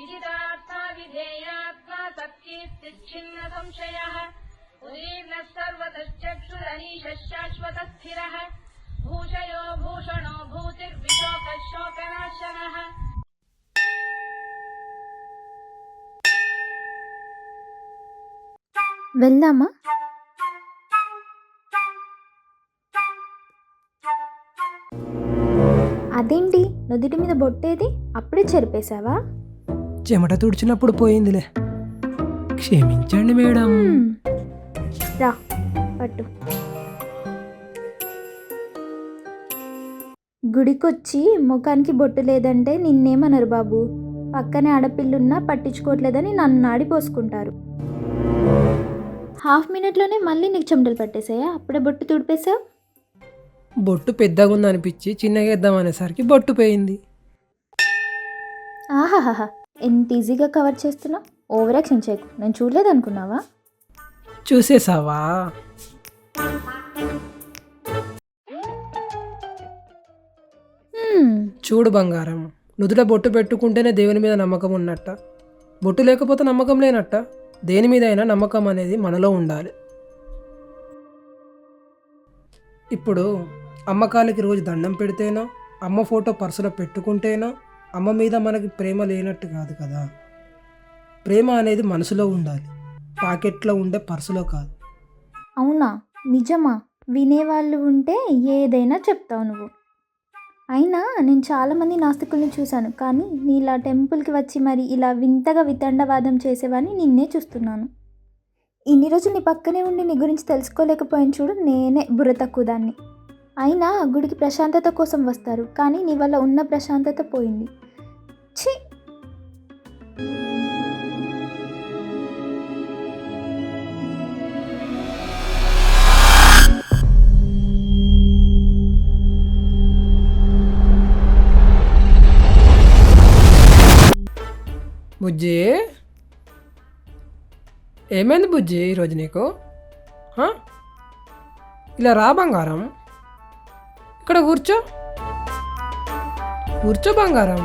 విదితాత్మా విధేయాత్మా సత్కీర్తిచ్ఛిన్న సంశయః ఉదీర్ణః సర్వతశ్చక్షురనీశः శాశ్వతः స్థిరः భూషయో భూషణో భూతిర్విశోకः శోకనాశనः. వెళ్దామా? అదేంటి నుదుటి మీద బొట్టేది అప్పుడే చెరిపేశావా? చెమట తుడిచినప్పుడు పోయిందిలే, క్షమించండి మేడం. రా పట్టు. గుడికొచ్చి ముఖానికి బొట్టు లేదంటే నిన్నేమనరు బాబు. పక్కనే ఆడపిల్లున్నా పట్టించుకోవట్లేదని నన్ను నాడిపోసుకుంటారు. హాఫ్ మినిట్లోనే మళ్ళీ నీకు చెమటలు పట్టేశాయా? అప్పుడే బొట్టు తుడిపేశావు. బొట్టు పెద్దగా ఉందనిపించి చిన్నగా వేద్దాం అనేసరికి బొట్టు పోయింది. ఆహాహా, ఎంత ఈజీగా కవర్ చేస్తున్నావు. ఓవర్ యాక్షన్ చేయకు. నేను చూడలేదనుకున్నావా? చూసేసావా? చూడు బంగారం, నుదుట బొట్టు పెట్టుకుంటేనే దేవుని మీద నమ్మకం ఉన్నట్ట, బొట్టు లేకపోతే నమ్మకం లేనట్ట. దేని మీద అయినా నమ్మకం అనేది మనలో ఉండాలి. ఇప్పుడు అమ్మకాలకి రోజు దండం పెడితేనో, అమ్మ ఫోటో పర్సులో పెట్టుకుంటేనో అమ్మ మీద మనకి ప్రేమ లేనట్టు కాదు కదా. ప్రేమ అనేది మనసులో ఉండాలి, పాకెట్లో ఉండే పర్సులో కాదు. అవునా? నిజమా? వినేవాళ్ళు ఉంటే ఏదైనా చెప్తావు నువ్వు. అయినా నేను చాలామంది నాస్తికుల్ని చూశాను, కానీ నీలా టెంపుల్కి వచ్చి మరి ఇలా వింతగా వితండవాదం చేసేవాడిని నిన్నే చూస్తున్నాను. ఇన్ని రోజులు నీ పక్కనే ఉండి నీ గురించి తెలుసుకోలేకపోయాను చూడు. నేనే బుర్ర తక్కువ దాన్ని. అయినా గుడికి ప్రశాంతత కోసం వస్తారు, కానీ నీ వల్ల ఉన్న ప్రశాంతత పోయింది. ఛీ! బుజ్జి, ఏమైంది బుజ్జి ఈరోజు నీకు? ఇలా రా బంగారం, ఇక్కడ కూర్చో. కూర్చో బంగారం.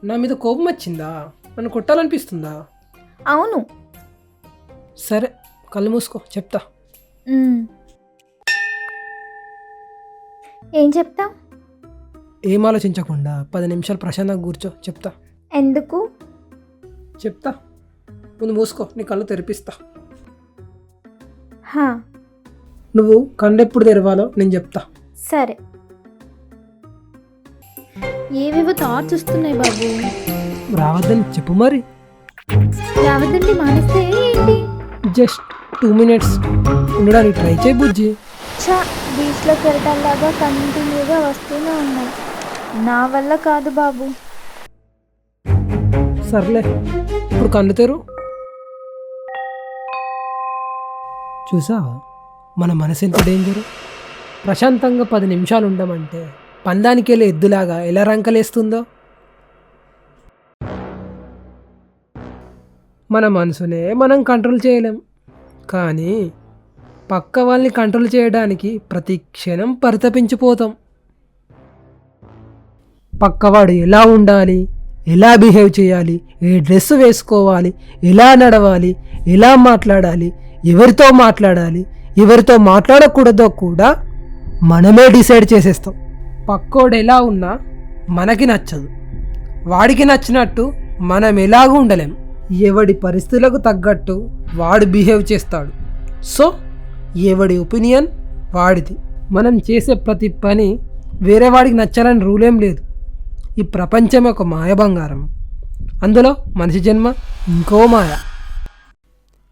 నా మీద కోపం వచ్చిందా? నన్ను కొట్టాలనిపిస్తుందా? అవును. సరే, కళ్ళు మూసుకో, చెప్తా. ఏం చెప్తా? ఏం ఆలోచించకుండా 10 నిమిషాలు ప్రశాంతంగా కూర్చో, చెప్తా. ఎందుకు? చెప్తా, ముందు మూసుకో, నీ కళ్ళు తెరిపిస్తా. నువ్వు కళ్ళు ఎప్పుడు తెరవాలో నేను చెప్తా. సరే. ఏవేవో థాట్స్ వస్తున్నాయి బాబు. రావద్దని చెప్పు మరి. రావద్దండి మానేస్తే ఏంటి? జస్ట్ 2 మినిట్స్ ఉండడానికి ట్రై చేయి బుజ్జి. బీచ్లో కెరటాల్లాగా కంటిన్యూగా వస్తూనే ఉన్నాయి. నా వల్ల కాదు బాబు. సర్లే, ఇప్పుడు కళ్ళు తెరు. చూసావా మన మనసు ఎంత డేంజరు? ప్రశాంతంగా 10 నిమిషాలు ఉండమంటే పందానికి వెళ్ళే ఎద్దులాగా ఎలా రంకలేస్తుందో. మన మనసునే మనం కంట్రోల్ చేయలేం, కానీ పక్క వాళ్ళని కంట్రోల్ చేయడానికి ప్రతి క్షణం పరితపించిపోతాం. పక్కవాడు ఎలా ఉండాలి, ఎలా బిహేవ్ చేయాలి, ఏ డ్రెస్ వేసుకోవాలి, ఎలా నడవాలి, ఎలా మాట్లాడాలి, ఎవరితో మాట్లాడాలి, ఎవరితో మాట్లాడకూడదో కూడా మనమే డిసైడ్ చేసేస్తాం. పక్కోడు ఎలా ఉన్నా మనకి నచ్చదు, వాడికి నచ్చినట్టు మనం ఎలాగూ ఉండలేం. ఎవడి పరిస్థితులకు తగ్గట్టు వాడు బిహేవ్ చేస్తాడు. సో ఎవడి ఒపీనియన్ వాడిది. మనం చేసే ప్రతి పని వేరే వాడికి నచ్చాలని రూలేం లేదు. ఈ ప్రపంచం ఒక మాయ బంగారం, అందులో మనిషి జన్మ ఇంకో మాయ.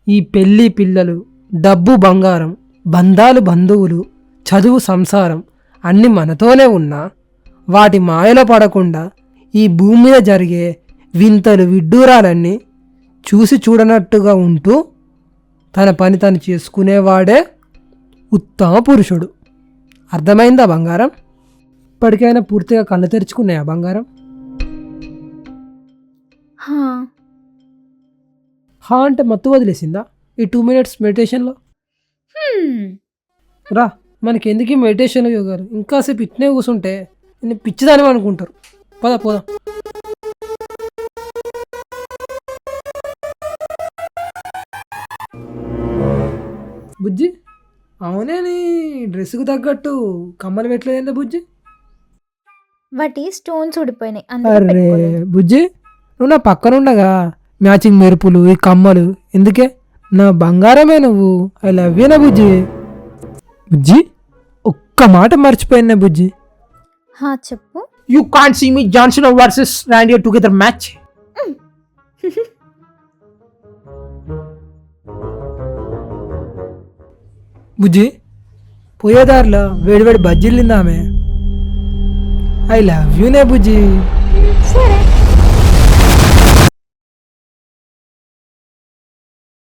ఈ పెళ్ళి పిల్లలు, డబ్బు బంగారం, బంధాలు బంధువులు, చదువు సంసారం అన్నీ మనతోనే ఉన్నా వాటి మాయలో పడకుండా ఈ భూమి మీద జరిగే వింతలు విడ్డూరాలన్నీ చూసి చూడనట్టుగా ఉంటూ తన పని తను చేసుకునేవాడే ఉత్తమ పురుషుడు. అర్థమైందా బంగారం? ఇప్పటికైనా పూర్తిగా కళ్ళు తెరుచుకున్నాయా బంగారం? అంటే మత్తు వదిలేసిందా ఈ 2 మినిట్స్ మెడిటేషన్లో? రా, మనకి ఎందుకు మెడిటేషన్లో యోగారు? ఇంకాసేపు ఇట్నే కూర్చుంటే నేను పిచ్చిదాని అనుకుంటారు. పోదా పోదా. బుజ్జి, అవునే నీ డ్రెస్సుకు తగ్గట్టు కమ్మలు పెట్టలేదా బుజ్జి? వాటి స్టోన్స్ ఊడిపోయినాయి అందుకే అరే పెట్టుకోలేదు. బుజ్జి, నువ్వు నా పక్కన ఉండగా మ్యాచింగ్ మెరుపులు ఈ కమ్మలు ఎందుకే? నా బంగారమే నువ్వు. ఐ లవ్ యూ నా బుజ్జి. బుజ్జి, ఒక్క మాట మర్చిపోయినా బుజ్జి. హా చెప్పు. You can't see me Johnson versus రాండియో టుగెదర్ మ్యాచ్. బుజ్జి, పోయేదారిలో వేడివేడి బజ్జీలు తిందామే. I love యూనే Bujji.